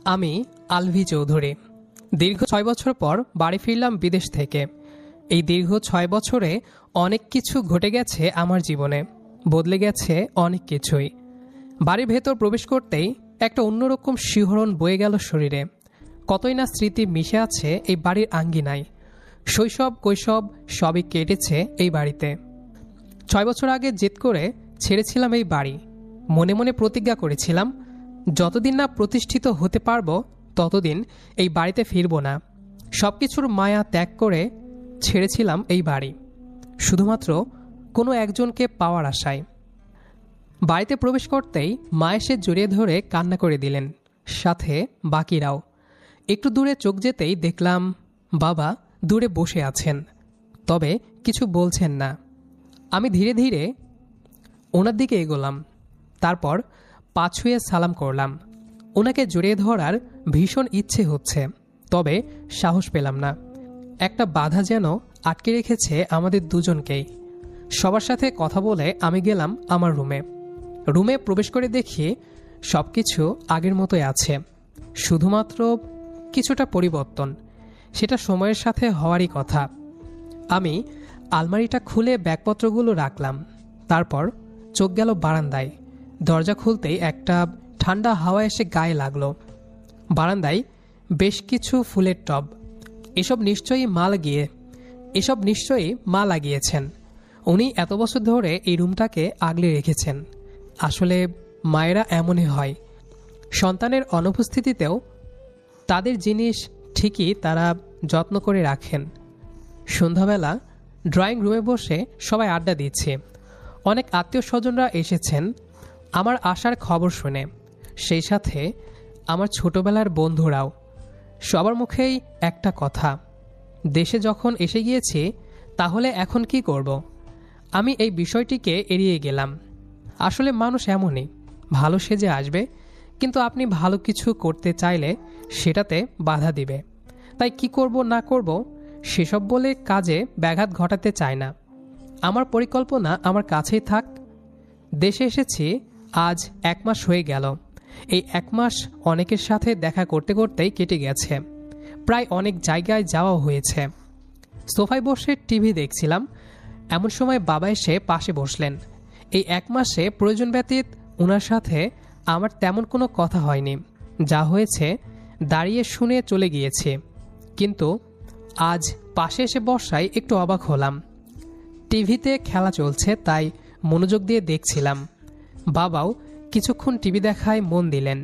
আমি আলভি চৌধুরী। দীর্ঘ ৬ বছর পর বাড়ি ফিরলাম বিদেশ থেকে। এই দীর্ঘ ৬ বছরে অনেক কিছু ঘটে গেছে আমার জীবনে, বদলে গেছে অনেক কিছুই। বাড়ির ভেতর প্রবেশ করতেই একটা অন্যরকম শিহরণ বয়ে গেল শরীরে। কতই না স্মৃতি মিশে আছে এই বাড়ির আঙ্গিনায়। শৈশব কৈশব সবই কেটেছে এই বাড়িতে। ৬ বছর আগে জেদ করে ছেড়েছিলাম এই বাড়ি। মনে মনে প্রতিজ্ঞা করেছিলাম, যতদিন না প্রতিষ্ঠিত হতে পারবো ততদিন এই বাড়িতে ফিরব না। সবকিছুর মায়া ত্যাগ করে ছেড়েছিলাম এই বাড়ি, শুধুমাত্র কোনো একজনকে পাওয়ার আশায়। বাড়িতে প্রবেশ করতেই মা এসে জড়িয়ে ধরে কান্না করে দিলেন, সাথে বাকিরাও। একটু দূরে চোখ যেতেই দেখলাম বাবা দূরে বসে আছেন, তবে কিছু বলছেন না। আমি ধীরে ধীরে ওনার দিকে এগোলাম, তারপর পা ছুঁয়ে সালাম করলাম। ওনাকে জড়িয়ে ধরার ভীষণ ইচ্ছে হচ্ছে, তবে সাহস পেলাম না। একটা বাধা যেন আটকে রেখেছে আমাদের দুজনকেই। সবার সাথে কথা বলে আমি গেলাম আমার রুমে প্রবেশ করে দেখি সব কিছু আগের মতোই আছে, শুধুমাত্র কিছুটা পরিবর্তন। সেটা সময়ের সাথে হওয়ারই কথা। আমি আলমারিটা খুলে ব্যাগপত্রগুলো রাখলাম, তারপর চোখ গেল বারান্দায়। দরজা খুলতেই একটা ঠান্ডা হাওয়া এসে গায়ে লাগলো। বারান্দায় বেশ কিছু ফুলের টব। এসব নিশ্চয়ই মা লাগিয়েছেন। উনি এত বছর ধরে এই রুমটাকে আগলে রেখেছেন। আসলে মায়েরা এমনই হয়, সন্তানের অনুপস্থিতিতেও তাদের জিনিস ঠিকই তারা যত্ন করে রাখেন। সন্ধ্যাবেলা ড্রয়িং রুমে বসে সবাই আড্ডা দিচ্ছে। অনেক আত্মীয় স্বজনরা এসেছেন আমার আসার খবর শুনে, সেই সাথে আমার ছোটবেলার বন্ধুরাও। সবার মুখেই একটা কথা, দেশে যখন এসে গিয়েছি তাহলে এখন কি করব। আমি এই বিষয়টিকে এড়িয়ে গেলাম। আসলে মানুষ এমনই, ভালো সেজে আসবে, কিন্তু আপনি ভালো কিছু করতে চাইলে সেটাতে বাধা দিবে। তাই কি করব না করব সেসব বলে কাজে ব্যাঘাত ঘটাতে চায় না। আমার পরিকল্পনা আমার কাছেই থাক। দেশে এসেছি আজ 1 মাস হয়ে গেল। এই 1 মাস অনেকের সাথে দেখা করতে করতেই কেটে গেছে। প্রায় অনেক জায়গায় যাওয়া হয়েছে। সোফায় বসে টিভি দেখছিলাম, এমন সময় বাবা এসে পাশে বসলেন। এই 1 মাসে প্রয়োজন ব্যতীত ওনার সাথে আমার তেমন কোনো কথা হয়নি। যা হয়েছে দাঁড়িয়ে শুনে চলে গিয়েছি, কিন্তু আজ পাশে এসে বসায় একটু অবাক হলাম। টিভিতে খেলা চলছে, তাই মনোযোগ দিয়ে দেখছিলাম। বাবাও কিছুক্ষণ টিভি দেখায় মন দিলেন,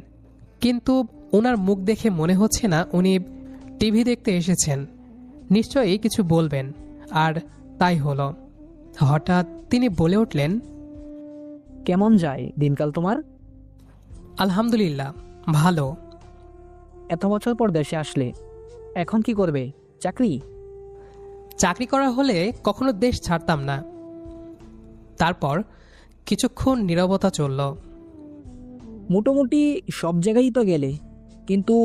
কিন্তু ওনার মুখ দেখে মনে হচ্ছে না উনি টিভি দেখতে এসেছেন। নিশ্চয়ই কিছু বলবেন, আর তাই হলো। হঠাৎ তিনি বলে উঠলেন, কেমন যায় দিনকাল তোমার? আলহামদুলিল্লাহ, ভালো। এত বছর পর দেশে আসলে, এখন কি করবে? চাকরি করা হলে কখনো দেশ ছাড়তাম না। তারপর কিছুক্ষণ নীরবতা চলল। মোটামুটি সব জায়গায় তো গেলে, কিন্তু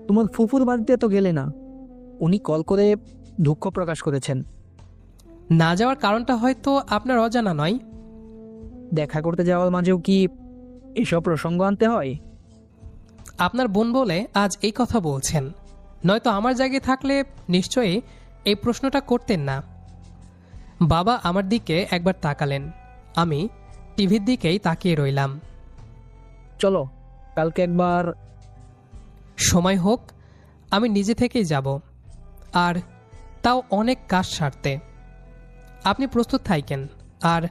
তোমার ফুফুর বাড়িতে তো গেলে না। উনি কল করে দুঃখ প্রকাশ করেছেন। না যাওয়ার কারণটা হয়তো আপনার অজানা নয়। দেখা করতে যাওয়ার মাঝেও কি এসব প্রসঙ্গ আনতে হয়? আপনার বোন বলে আজ এই কথা বলছেন, নয়তো আমার জায়গায় থাকলে নিশ্চয়ই এই প্রশ্নটা করতেন না। বাবা আমার দিকে একবার তাকালেন, আমি টিভির দিকেই তাকিয়ে রইলাম। চলো কালকে একবার। সময় হোক, আমি নিজে থেকেই যাব, আর তাও অনেক কাজ সারতে। আপনি প্রস্তুত থাকেন, আর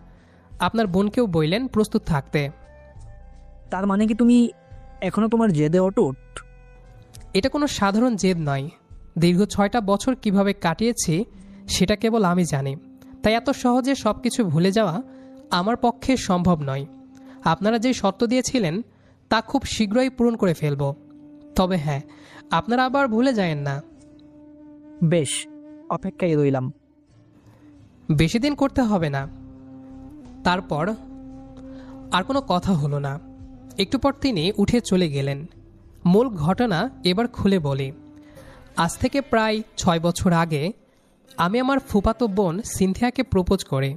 আপনার বোনকেও বললেন প্রস্তুত থাকতে। তার মানে কি তুমি এখনো তোমার জেদে অটুট? এটা কোনো সাধারণ জেদ নয়। দীর্ঘ 6টা বছর কিভাবে কাটিয়েছি সেটা কেবল আমি জানি। তাই এত সহজে সব কিছু ভুলে যাওয়া আমার পক্ষে সম্ভব নয়। আপনারা যে শর্ত দিয়েছিলেন তা খুব শীঘ্রই পূরণ করে ফেলব। তবে হ্যাঁ, আপনারা আবার ভুলে যায়েন না। বেশ, অপেক্ষায় রইলাম। বেশি দিন করতে হবে না। তারপর আর কোনো কথা হলো না। একটু পর তিনি উঠে চলে গেলেন। মূল ঘটনা এবার খুলে বলি। আজ থেকে প্রায় 6 বছর আগে আমি আমার ফুফাতো বোন সিনথিয়াকে প্রপোজ করি।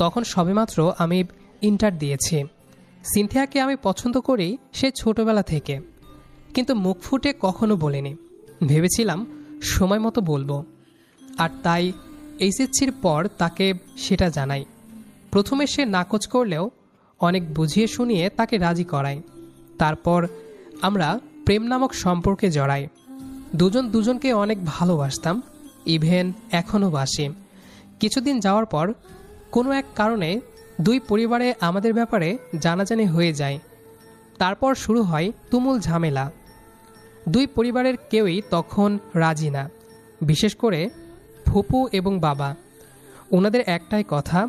তখন সবেমাত্র আমি ইন্টার দিয়েছি। সিনথিয়াকে আমি পছন্দ করি সেই ছোটবেলা থেকে। কিন্তু মুখ ফুটে কখনো বলিনি। ভেবেছিলাম সময় মতো বলবো, আর তাই এইচএসসির পর তাকে সেটা জানাই। প্রথমে সে নাকচ করলেও অনেক বুঝিয়ে শুনিয়ে তাকে রাজি করাই। তারপর আমরা প্রেম নামক সম্পর্কে জড়াই। দুজন দুজনকে অনেক ভালোবাসতাম, ইভেন এখনও বাসি। কিছুদিন যাওয়ার পর কোনো এক কারণে দুই পরিবারে আমাদের ব্যাপারে জানাজানি হয়ে যায়। তারপর শুরু হয় তুমুল ঝামেলা। দুই পরিবারের কেউই তখন রাজি না, বিশেষ করে ফুপু এবং বাবা। ওনাদের একটাই কথা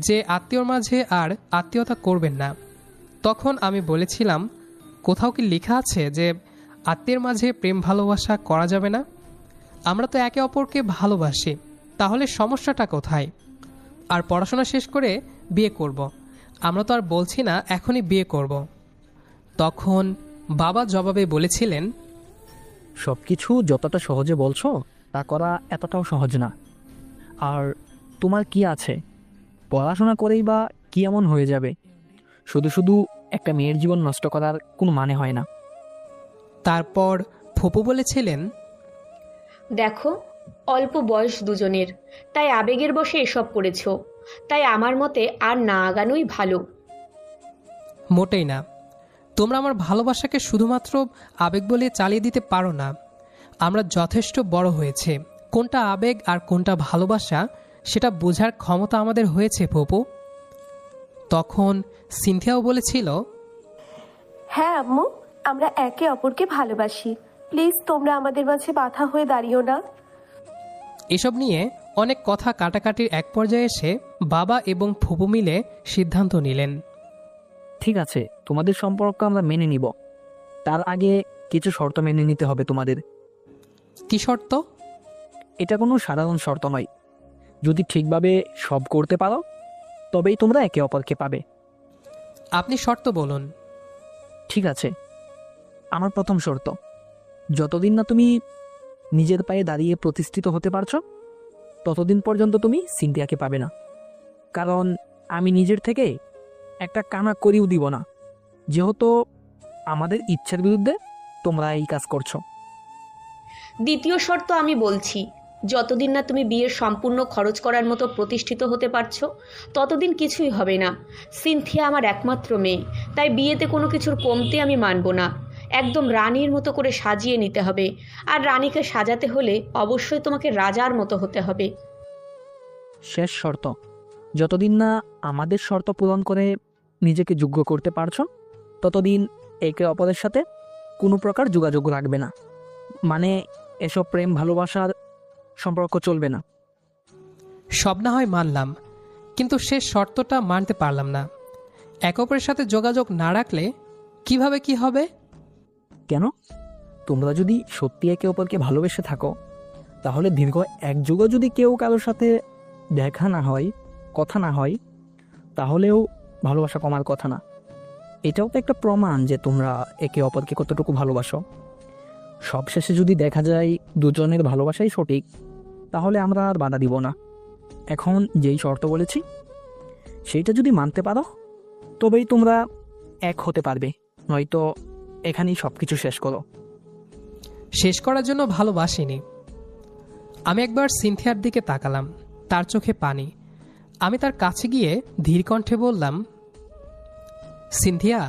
যে আত্মীয়র মাঝে আর আত্মীয়তা করবেন না। তখন আমি বলেছিলাম, কোথাও কি লেখা আছে যে আত্মীয়ের মাঝে প্রেম ভালোবাসা করা যাবে না? আমরা তো একে অপরকে ভালোবাসি, তাহলে সমস্যাটা কোথায়? আর পড়াশোনা শেষ করে বিয়ে করব। আমরা তো আর বলছি না এখনই বিয়ে করব। তখন বাবা জবাবে বলেছিলেন, সব কিছু যতটা সহজে বলছো তা করা এতটাও সহজ না। আর তোমার কি আছে, পড়াশোনা করেই বা কি এমন হয়ে যাবে? শুধু শুধু একটা মেয়ের জীবন নষ্ট করার কোনো মানে হয় না। তারপর ফুপু বলেছিলেন, দেখো, অল্প বয়স দুজনের, তাই আবেগের বশে এসব করেছো। তাই আমার মতে আর না আগানোই ভালো। মোটেই না। তোমরা আমার ভালোবাসাকে শুধুমাত্র আবেগ বলে চালিয়ে দিতে পারো না। আমরা যথেষ্ট বড় হয়েছে, কোনটা আবেগ আর কোনটা ভালোবাসা সেটা বোঝার ক্ষমতা আমাদের হয়েছে ফুপু। তখন সিনথিয়াও বলেছিল, হ্যাঁ আম্মু, আমরা একে অপরকে ভালোবাসি। প্লিজ তোমরা আমাদের মাঝে বাধা হয়ে দাঁড়িও না। এসব নিয়ে অনেক কথা কাটাকাটির এক পর্যায়ে এসে বাবা এবং ফুপু মিলে সিদ্ধান্ত নিলেন, ঠিক আছে, তোমাদের সম্পর্ক আমরা মেনে নিব। তার আগে কিছু শর্ত মেনে নিতে হবে তোমাদের। কি শর্ত? এটা কোনো সাধারণ শর্ত নয়। যদি ঠিকভাবে সব করতে পারো তবেই তোমরা একে অপরকে পাবে। আপনি শর্ত বলুন। ঠিক আছে, আমার প্রথম শর্ত, যতদিন না তুমি নিজের পায়ে দাঁড়িয়ে প্রতিষ্ঠিত হতে পারছো ততদিন পর্যন্ত তুমি সিনথিয়াকে পাবে না। কারণ আমি নিজের থেকে একটা কানা করিও দিব না, যেহেতু আমাদের ইচ্ছার বিরুদ্ধে তোমরা এই কাজ করছো। দ্বিতীয় শর্ত আমি বলছি, যতদিন না তুমি বিয়ের সম্পূর্ণ খরচ করার মতো প্রতিষ্ঠিত হতে পারছো ততদিন কিছুই হবে না। সিনথিয়া আমার একমাত্র মেয়ে, তাই বিয়েতে কোনো কিছুর কমতি আমি মানব না। একদম রানীর মতো করে সাজিয়ে নিতে হবে, আর রানীকে সাজাতে হলে অবশ্যই তোমাকে রাজার মতো হতে হবে। শেষ শর্ত, যতদিন না আমাদের শর্ত পূরণ করে নিজেকে যোগ্য করতে পারছো ততদিন একে অপরের সাথে কোনো প্রকার যোগাযোগ রাখবে না। মানে এসব প্রেম ভালোবাসার সম্পর্ক চলবে না। সব না হয় মানলাম, কিন্তু শেষ শর্তটা মানতে পারলাম না। একে অপরের সাথে যোগাযোগ না রাখলে কিভাবে কি হবে? কেন? তোমরা যদি সত্যি একে অপরকে ভালোবেসে থাকো তাহলে দীর্ঘ এক যুগও যদি কেউ কারোর সাথে দেখা না হয়, কথা না হয়, তাহলেও ভালোবাসা কমার কথা না। এটাও তো একটা প্রমাণ যে তোমরা একে অপরকে কতটুকু ভালোবাসো। সবশেষে যদি দেখা যায় দুজনের ভালোবাসাই সঠিক, তাহলে আমরা আর বাধা দিব না। এখন যেই শর্ত বলেছি সেইটা যদি মানতে পারো তবেই তোমরা এক হতে পারবে, নয়তো এখানেই সব কিছু শেষ করো। শেষ করার জন্য ভালোবাসিনি। আমি একবার সিনথিয়ার দিকে তাকালাম, তার চোখে পানি। আমি তার কাছে গিয়ে ধীর কণ্ঠে বললাম, সিনথিয়া,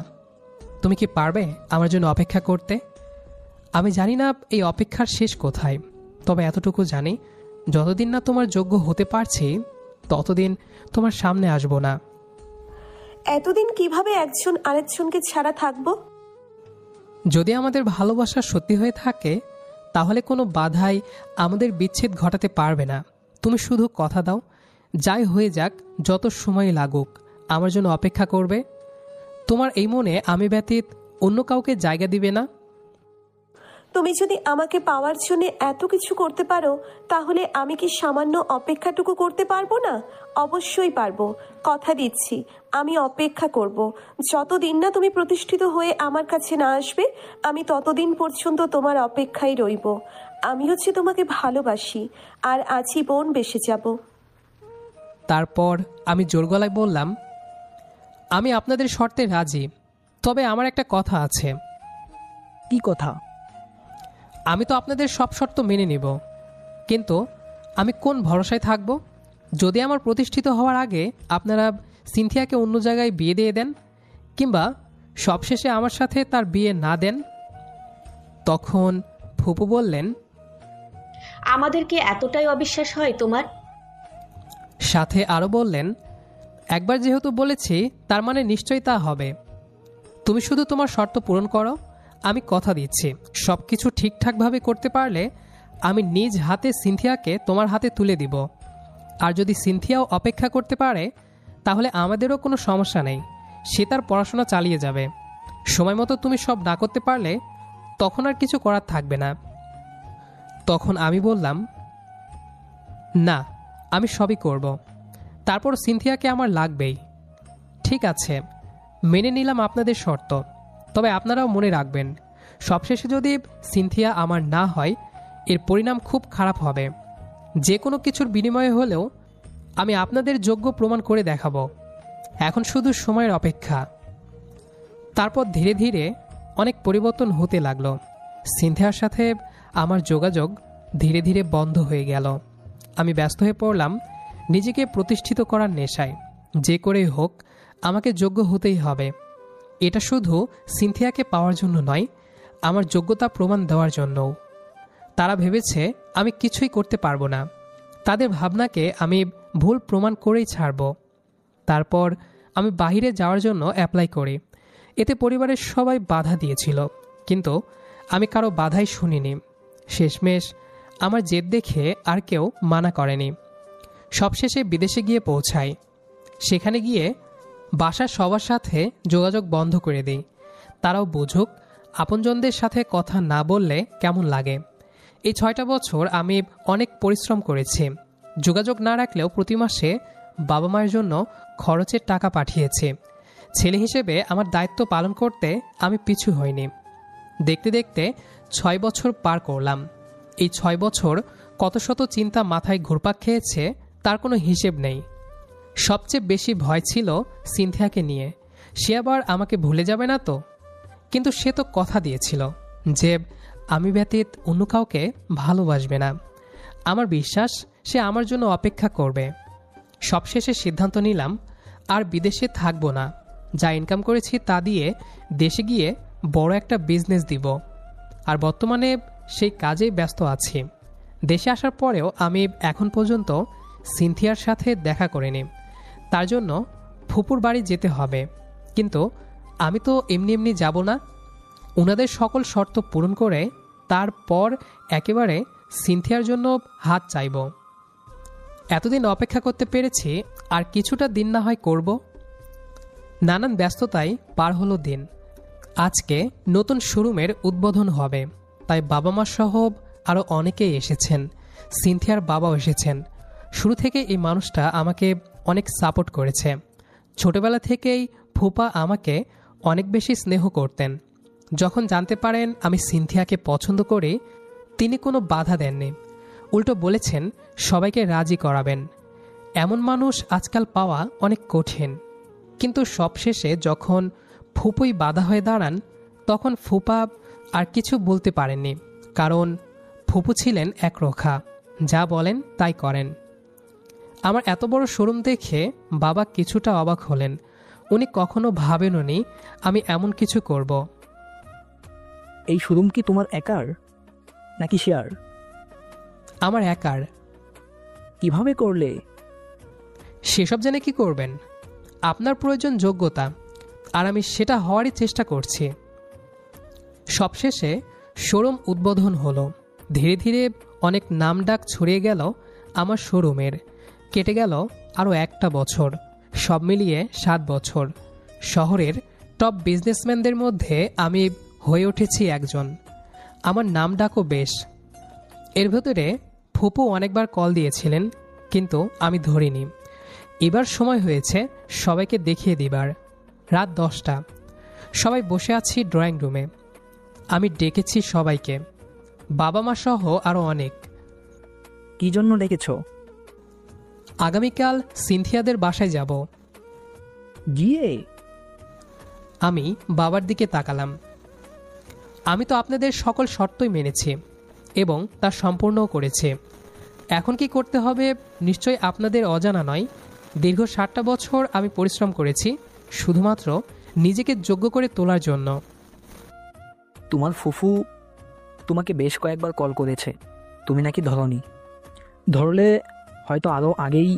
তুমি কি পারবে আমার জন্য অপেক্ষা করতে? আমি জানি না এই অপেক্ষার শেষ কোথায়, তবে এতটুকু জানি, যতদিন না তোমার যোগ্য হতে পারছি ততদিন তোমার সামনে আসবো না। এতদিন কিভাবে একজন আরেকজনকে ছাড়া থাকবো? যদি আমাদের ভালোবাসা সত্যি হয়ে থাকে তাহলে কোনো বাধাই আমাদের বিচ্ছেদ ঘটাতে পারবে না। তুমি শুধু কথা দাও, যাই হয়ে যাক, যত সময় লাগুক, আমার জন্য অপেক্ষা করবে। তোমার এই মনে আমি ব্যতীত অন্য কাউকে জায়গা দিবে না। তুমি যদি আমাকে পাওয়ার জন্য এত কিছু করতে পারো তাহলে আমি কি সামান্য অপেক্ষাটুকু করতে পারবো না? অবশ্যই পারবো, কথা দিচ্ছি। আমি অপেক্ষা করব। যতদিন না তুমি প্রতিষ্ঠিত হয়ে আমার কাছে না আসবে আমি ততদিন পর্যন্ত তোমার অপেক্ষায় রইব। আমি হচ্ছে তোমাকে ভালোবাসি আর আজীবন বেসে যাব। তারপর আমি জোর গলায় বললাম, আমি আপনাদের শর্তে রাজি, তবে আমার একটা কথা আছে। কি কথা? আমি তো আপনাদের সব শর্ত মেনে নিব, কিন্তু আমি কোন ভরসায় থাকব যদি আমার প্রতিষ্ঠিত হওয়ার আগে আপনারা সিনথিয়াকে অন্য জায়গায় বিয়ে দিয়ে দেন, কিংবা সবশেষে আমার সাথে তার বিয়ে না দেন? তখন ফুপু বললেন, আমাদেরকে এতটাই অবিশ্বাস হয় তোমার? সাথে আরও বললেন, একবার যেহেতু বলেছি তার মানে নিশ্চয়ই তা হবে। তুমি শুধু তোমার শর্ত পূরণ করো, আমি কথা দিচ্ছি সব কিছু ঠিকঠাকভাবে করতে পারলে আমি নিজ হাতে সিনথিয়াকে তোমার হাতে তুলে দিব। আর যদি সিনথিয়াও অপেক্ষা করতে পারে তাহলে আমাদেরও কোনো সমস্যা নেই, সে তার পড়াশোনা চালিয়ে যাবে। সময় মতো তুমি সব না করতে পারলে তখন আর কিছু করার থাকবে না। তখন আমি বললাম, না, আমি সবই করব। তারপর সিনথিয়াকে আমার লাগবেই। ঠিক আছে, মেনে নিলাম আপনাদের শর্ত, তবে আপনারাও মনে রাখবেন সবশেষে যদি সিনথিয়া আমার না হয় এর পরিণাম খুব খারাপ হবে। যে কোনো কিছুর বিনিময়ে হলেও আমি আপনাদের যোগ্য প্রমাণ করে দেখাবো। এখন শুধু সময়ের অপেক্ষা। তারপর ধীরে ধীরে অনেক পরিবর্তন হতে লাগলো। সিনথিয়ার সাথে আমার যোগাযোগ ধীরে ধীরে বন্ধ হয়ে গেল। আমি ব্যস্ত হয়ে পড়লাম নিজেকে প্রতিষ্ঠিত করার নেশায়। যে করেই হোক আমাকে যোগ্য হতেই হবে। এটা শুধু সিনথিয়াকে পাওয়ার জন্য নয়, আমার যোগ্যতা প্রমাণ দেওয়ার জন্যও। তারা ভেবেছে আমি কিছুই করতে পারবো না। তাদের ভাবনাকে আমি ভুল প্রমাণ করেই ছাড়ব। তারপর আমি বাইরে যাওয়ার জন্য অ্যাপ্লাই করি। এতে পরিবারের সবাই বাধা দিয়েছিল, কিন্তু আমি কারো বাধাই শুনিনি। শেষমেশ আমার জেদ দেখে আর কেউ মানা করেনি। সবশেষে বিদেশে গিয়ে পৌঁছাই। সেখানে গিয়ে বাসার সবার সাথে যোগাযোগ বন্ধ করে দিই। তারাও বুঝুক আপনজনদের সাথে কথা না বললে কেমন লাগে। এই 6টা বছর আমি অনেক পরিশ্রম করেছি। যোগাযোগ না রাখলেও প্রতি মাসে বাবা মায়ের জন্য খরচের টাকা পাঠিয়েছি। ছেলে হিসেবে আমার দায়িত্ব পালন করতে আমি পিছু হইনি। দেখতে দেখতে 6 বছর পার করলাম। এই 6 বছর কত শত চিন্তা মাথায় ঘুরপাক খেয়েছে তার কোনো হিসেব নেই। সবচেয়ে বেশি ভয় ছিল সিনথিয়াকে নিয়ে। সে আবার আমাকে ভুলে যাবে না তো? কিন্তু সে তো কথা দিয়েছিল যে আমি ব্যতীত অন্য কাউকে ভালোবাসবে না। আমার বিশ্বাস সে আমার জন্য অপেক্ষা করবে। সবশেষে সিদ্ধান্ত নিলাম আর বিদেশে থাকবো না। যা ইনকাম করেছি তা দিয়ে দেশে গিয়ে বড় একটা বিজনেস দিব। আর বর্তমানে সেই কাজেই ব্যস্ত আছি। দেশে আসার পরেও আমি এখন পর্যন্ত সিনথিয়ার সাথে দেখা করিনি। তার জন্য ফুপুর বাড়ি যেতে হবে। কিন্তু আমি তো এমনি এমনি যাব না। ওনাদের সকল শর্ত পূরণ করে তারপর একেবারে সিনথিয়ার জন্য হাত চাইব। এতদিন অপেক্ষা করতে পেরেছি, আর কিছুটা দিন না হয় করব। নানান ব্যস্ততায় পার হলো দিন। আজকে নতুন শোরুমের উদ্বোধন হবে, তাই বাবা মা সহ আরও অনেকেই এসেছেন। সিনথিয়ার বাবাও এসেছেন। শুরু থেকে এই মানুষটা আমাকে অনেক সাপোর্ট করেছে। ছোটবেলা থেকেই ফুপা আমাকে অনেক বেশি স্নেহ করতেন। যখন জানতে পারেন আমি সিনথিয়াকে পছন্দ করি, তিনি কোনো বাধা দেননি। উল্টো বলেছেন সবাইকে রাজি করাবেন। এমন মানুষ আজকাল পাওয়া অনেক কঠিন। কিন্তু সবশেষে যখন ফুপুই বাধা হয়ে দাঁড়ান, তখন ফুপা আর কিছু বলতে পারেননি, কারণ ফুপু ছিলেন একরোখা, যা বলেন তাই করেন। আমার এত বড় শোরুম দেখে বাবা কিছুটা অবাক হলেন। উনি কখনো ভাবেননি আমি এমন কিছু করব। এই শোরুম কি তোমার একার নাকি শেয়ার? আমার একার। কিভাবে করলে? সেসব জেনে কি করবেন? আপনার প্রয়োজন যোগ্যতা, আর আমি সেটা হওয়ারই চেষ্টা করছি। সবশেষে শোরুম উদ্বোধন হলো। ধীরে ধীরে অনেক নামডাক ছড়িয়ে গেল আমার শোরুমের। কেটে গেল আরও একটা বছর। সব মিলিয়ে 7 বছর। শহরের টপ বিজনেসম্যানদের মধ্যে আমি হয়ে উঠেছি একজন। আমার নামডাকও বেশ। এর ভেতরে ফুপু অনেকবার কল দিয়েছিলেন, কিন্তু আমি ধরিনি। এবার সময় হয়েছে সবাইকে দেখিয়ে দিবার। রাত 10টা। সবাই বসে আছি ড্রয়িং রুমে। আমি ডেকেছি সবাইকে, বাবা মা সহ আরও অনেক। কি জন্য ডেকেছ? আগামীকাল সিনথিয়াদের বাসায় যাব। গিয়ে? আমি বাবার দিকে তাকালাম। আমি তো আপনাদের সকল শর্তই মেনেছি, এবং তা সম্পূর্ণও করেছি। এখন কি করতে হবে নিশ্চয়ই আপনাদের অজানা নয়। দীর্ঘ 7টা বছর আমি পরিশ্রম করেছি শুধুমাত্র নিজেকে যোগ্য করে তোলার জন্য। তোমার ফুফু তোমাকে বেশ কয়েকবার কল করেছে, তুমি নাকি ধরনি। ধরলে হয়তো আরও আগেই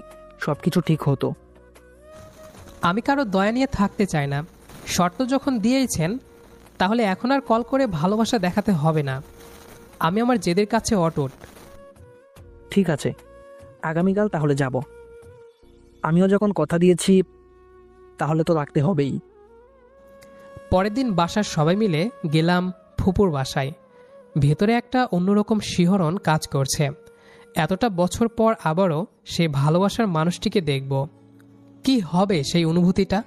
সব কিছু ঠিক হতো। আমি কারো দয়া নিয়ে থাকতে চাই না। শর্ত যখন দিয়েছেন তাহলে এখন আর কল করে ভালোবাসা দেখাতে হবে না। আমি আমার জেদের কাছে অটুট। ঠিক আছে, আগামীকাল তাহলে যাব। আমিও যখন কথা দিয়েছি তাহলে তো রাখতে হবেই। পরের দিন বাসার সবাই মিলে গেলাম ফুপুর বাসায়। ভেতরে একটা অন্যরকম শিহরণ কাজ করছে। এতটা বছর পর আবারও সেই ভালোবাসার মানুষটিকে দেখব। কি হবে সেই অনুভূতিটা?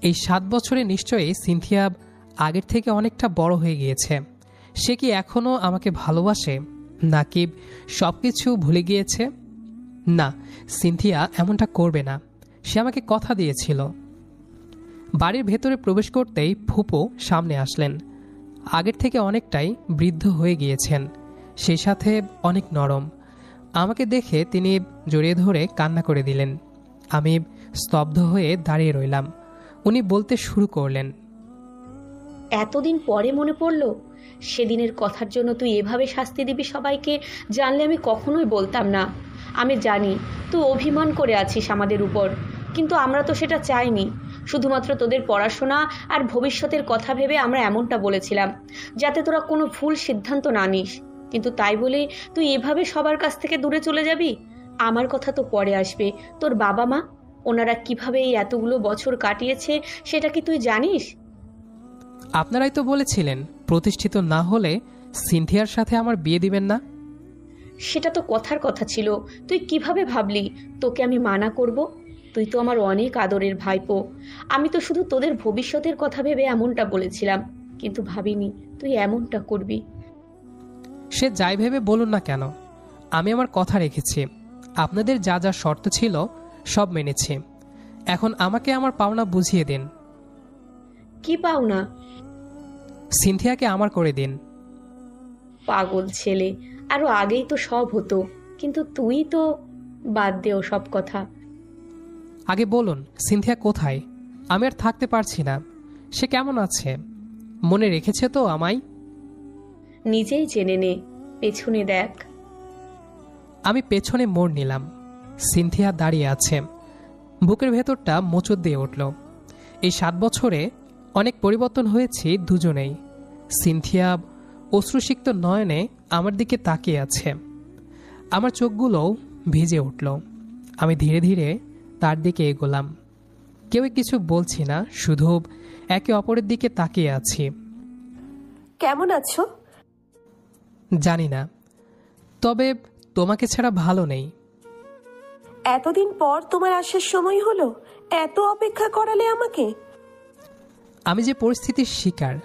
এই 7 বছরে নিশ্চয়ই সিনথিয়া আগের থেকে অনেকটা বড় হয়ে গিয়েছে। সে কি এখনও আমাকে ভালোবাসে, নাকি সব কিছু ভুলে গিয়েছে? না, সিনথিয়া এমনটা করবে না। সে আমাকে কথা দিয়েছিল। বাড়ির ভেতরে প্রবেশ করতেই ফুপু সামনে আসলেন। আগের থেকে অনেকটাই বৃদ্ধ হয়ে গিয়েছেন, সেই সাথে অনেক নরম। আমাকে দেখে তিনি জড়িয়ে ধরে কান্না করে দিলেন। আমি স্তব্ধ হয়ে দাঁড়িয়ে রইলাম। উনি বলতে শুরু করলেন, এতদিন পরে মনে পড়লো সেদিনের কথার জন্য তুই এভাবে শাস্তি দিবি সবাইকে, জানলে আমি কখনোই বলতাম না। আমি জানি তুই অভিমান করে আছিস আমাদের উপর, কিন্তু আমরা তো সেটা চাইনি। শুধুমাত্র তোদের পড়াশোনা আর ভবিষ্যতের কথা ভেবে আমরা এমনটা বলেছিলাম, যাতে তোরা কোনো ভুল সিদ্ধান্ত না নিস। কিন্তু তাই বলে তুই এভাবে সবার কাছ থেকে দূরে চলে যাবি? আমার কথা তো পরে আসবে। তোর বাবা মা, ওনারা কিভাবে এই এতগুলো বছর কাটিয়েছে সেটা কি তুই জানিস? আপনারাই তো বলেছিলেন প্রতিষ্ঠিত না হলে সিনথিয়ার সাথে আমার বিয়ে দিবেন না। সেটা তো কথার কথা ছিল। তুই কিভাবে ভাবলি তোকে আমি মানা করব? তুই তো আমার অনেক আদরের ভাইপো। আমি তো শুধু তোদের ভবিষ্যতের কথা ভেবে এমনটা বলেছিলাম, কিন্তু ভাবিনি তুই এমনটা করবি। সে যাই ভেবে বলুন না কেন, আমি আমার কথা রেখেছি। আপনাদের যা যা শর্ত ছিল সব মেনেছি। এখন আমাকে আমার পাওনা বুঝিয়ে দিন। কি পাও না? সিনথিয়াকে আমার করে দিন। পাগল ছেলে, আরো আগেই তো সব হতো, কিন্তু তুই তো বাদ দেও সব কথা। আগে বলুন সিনথিয়া কোথায়? আমি আর থাকতে পারছি না। সে কেমন আছে? মনে রেখেছে তো আমায়? নিজেই জেনে নে, পেছনে দেখ। আমি পেছনে মোড় নিলাম। সিনথিয়া দাঁড়িয়ে আছে। বুকের ভেতরটা মোচড় দিয়ে উঠল। এই 7 বছরে অনেক পরিবর্তন হয়েছে দুজনেই। সিনথিয়া অশ্রুসিক্ত নয়নে আমার দিকে তাকিয়ে আছে। আমার চোখগুলোও ভিজে উঠল। আমি ধীরে ধীরে তার দিকে এগোলাম। কেউ কিছু বলছি না, শুধু একে অপরের দিকে তাকিয়ে আছি। কেমন আছো? জানি না, তবে তোমাকে ছাড়া ভালো নেই। এতদিন পর তোমার আসার সময় হলো? এত অপেক্ষা করালে আমাকে। আমি যে পরিস্থিতির শিকার,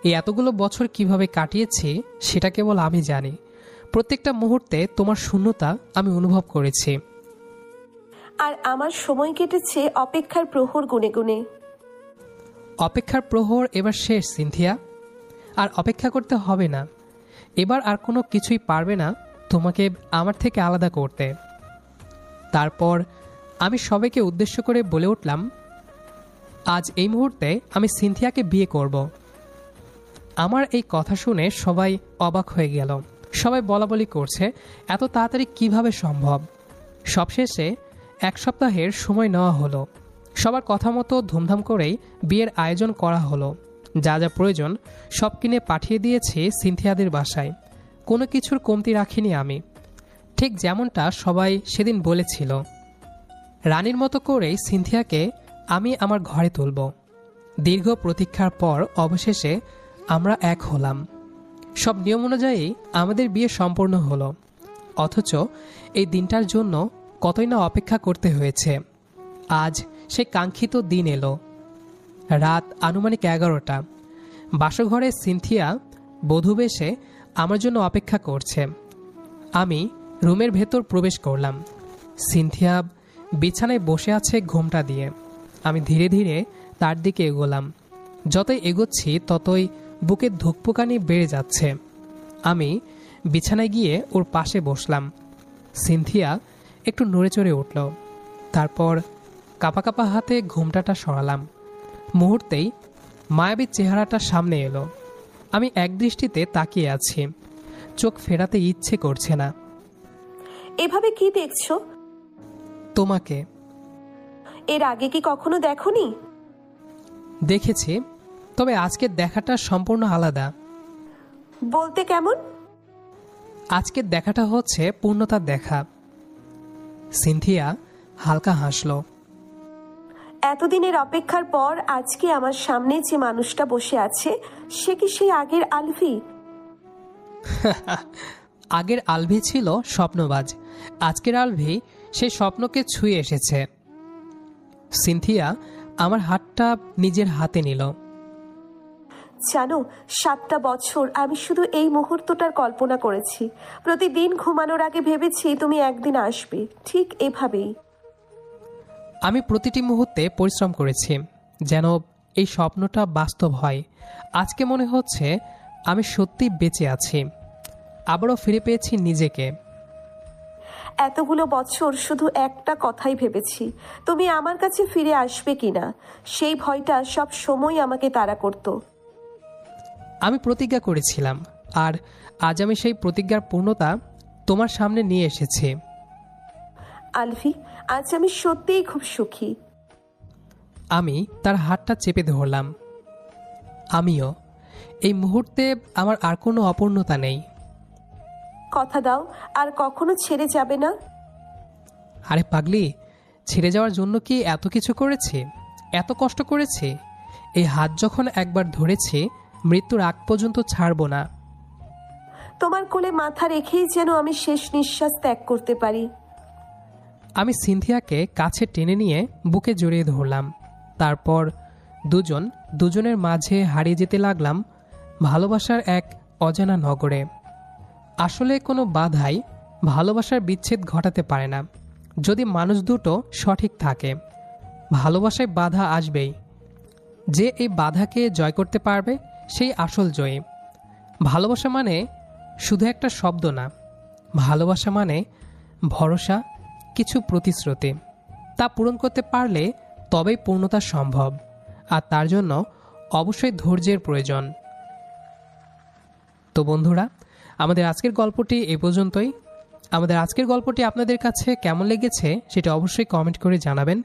এই এতগুলো বছর কিভাবে কাটিয়েছি সেটা কেবল আমি জানি। প্রত্যেকটা মুহূর্তে তোমার শূন্যতা আমি অনুভব করেছি। আর আমার সময় কেটেছে অপেক্ষার প্রহর গুনে গুনে। অপেক্ষার প্রহর এবার শেষ সিনথিয়া। আর অপেক্ষা করতে হবে না। এবার আর কোনো কিছুই পারবে না তোমাকে আমার থেকে আলাদা করতে। তারপর আমি সবাইকে উদ্দেশ্য করে বলে উঠলাম, আজ এই মুহূর্তে আমি সিনথিয়াকে বিয়ে করব। আমার এই কথা শুনে সবাই অবাক হয়ে গেল। সবাই বলাবলি করছে এত তাড়াতাড়ি কিভাবে সম্ভব। সবশেষে 1 সপ্তাহের সময় নেওয়া হলো। সবার কথা মতো ধুমধাম করেই বিয়ের আয়োজন করা হলো। যা যা প্রয়োজন সব কিনে পাঠিয়ে দিয়েছি সিনথিয়াদের বাসায়। কোনো কিছুর কমতি রাখিনি আমি, ঠিক যেমনটা সবাই সেদিন বলেছিল। রানীর মতো করেই সিনথিয়াকে আমি আমার ঘরে তুলব। দীর্ঘ প্রতীক্ষার পর অবশেষে আমরা এক হলাম। সব নিয়ম অনুযায়ী আমাদের বিয়ে সম্পন্ন হলো। অথচ এই দিনটার জন্য কতই না অপেক্ষা করতে হয়েছে। আজ সেই কাঙ্ক্ষিত দিন এলো। রাত আনুমানিক 11টা। বাসঘরে সিনথিয়া বধূবেশে আমার জন্য অপেক্ষা করছে। আমি রুমের ভেতর প্রবেশ করলাম। সিনথিয়া বিছানায় বসে আছে ঘোমটা দিয়ে। আমি ধীরে ধীরে তার দিকে এগোলাম। যতই এগোচ্ছি ততই বুকের ধুকপুকানি বেড়ে যাচ্ছে। আমি বিছানায় গিয়ে ওর পাশে বসলাম। সিনথিয়া একটু নড়ে চড়ে উঠল। তারপর কাঁপা কাঁপা হাতে ঘোমটাটা সরালাম। মুহূর্তেই মায়াবী চেহারাটা সামনে এলো। আমি একদৃষ্টিতে তাকিয়ে আছি, চোখ ফেরাতে ইচ্ছে করছে না। এভাবে কি দেখছো? তোমাকে। এর আগে কি কখনো দেখোনি? দেখেছি, তবে আজকের দেখাটা সম্পূর্ণ আলাদা। বলতে কেমন? আজকের দেখাটা হচ্ছে পূর্ণতার দেখা। সিনথিয়া হালকা হাসল। এতদিনের অপেক্ষার পর আজকে আমার সামনে যে মানুষটা বসে আছে সে কি সেই আগের আলভি? আগের আলভি ছিল স্বপ্নবাজ, আজকের আলভি সেই স্বপ্নকে ছুঁয়ে এসেছে। সিনথিয়া আমার হাতটা নিজের হাতে নিল। জানো, 7টা বছর আমি শুধু এই মুহূর্তটার কল্পনা করেছি। প্রতিদিন ঘুমানোর আগে ভেবেছি তুমি একদিন আসবে, ঠিক এভাবেই। আমি প্রতিটি মুহূর্তে পরিশ্রম করেছি যেন এই স্বপ্নটা বাস্তব হয়। আজকে মনে হচ্ছে আমি সত্যি বেঁচে আছি, আবারও ফিরে পেয়েছি নিজেকে। এতগুলো বছর শুধু একটা কথাই ভেবেছি, তুমি আমার কাছে ফিরে আসবে কিনা। সেই ভয়টা সব সময় আমাকে তাড়া করতো। আমি প্রতিজ্ঞা করেছিলাম, আর আজ আমি সেই প্রতিজ্ঞার পূর্ণতা তোমার সামনে নিয়ে এসেছি। আলভি, আজ আমি সত্যিই খুব সুখী। আমি তার হাতটা চেপে ধরলাম। আমিও। এই মুহূর্তে আমার আর কোনো অপূর্ণতা নেই। কথা দাও আর কখনো ছেড়ে যাবে না। আরে পাগলি, ছেড়ে যাওয়ার জন্য কি এত কিছু করেছি, এত কষ্ট করেছি? এই হাত যখন একবার ধরেছি, মৃত্যুর আগ পর্যন্ত ছাড়ব না। তোমার কোলে মাথা রেখেই যেন আমি শেষ নিঃশ্বাস ত্যাগ করতে পারি। আমি সিনথিয়াকে কাছে টেনে নিয়ে বুকে জড়িয়ে ধরলাম। তারপর দুজনের মাঝে হারিয়ে যেতে লাগলাম ভালোবাসার এক অজানা নগরে। আসলে কোনো বাধাই ভালোবাসার বিচ্ছেদ ঘটাতে পারে না, যদি মানুষ দুটো সঠিক থাকে। ভালোবাসায় বাধা আসবেই, যে এই বাধাকে জয় করতে পারবে সেই আসল জয়ী। ভালোবাসা মানে শুধু একটা শব্দ না, ভালোবাসা মানে ভরসা, কিছু প্রতিশ্রুতি। তা পূরণ করতে পারলে তবেই পূর্ণতা সম্ভব, আর তার জন্য অবশ্যই ধৈর্যের প্রয়োজন। তো বন্ধুরা, আমাদের আজকের গল্পটি এ পর্যন্তই। আমাদের আজকের গল্পটি আপনাদের কাছে কেমন লেগেছে সেটা অবশ্যই কমেন্ট করে জানাবেন,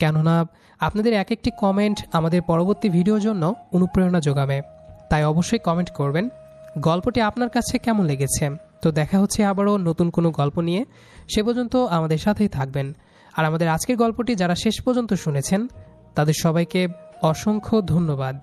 কেননা আপনাদের এক একটি কমেন্ট আমাদের পরবর্তী ভিডিওর জন্য অনুপ্রেরণা যোগাবে। তাই অবশ্যই কমেন্ট করবেন গল্পটি আপনার কাছে কেমন লেগেছে। তো দেখা হচ্ছে আবারও নতুন কোনো গল্প নিয়ে, সে পর্যন্ত আমাদের সাথেই থাকবেন। আর আমাদের আজকের গল্পটি যারা শেষ পর্যন্ত শুনেছেন তাদের সবাইকে অসংখ্য ধন্যবাদ।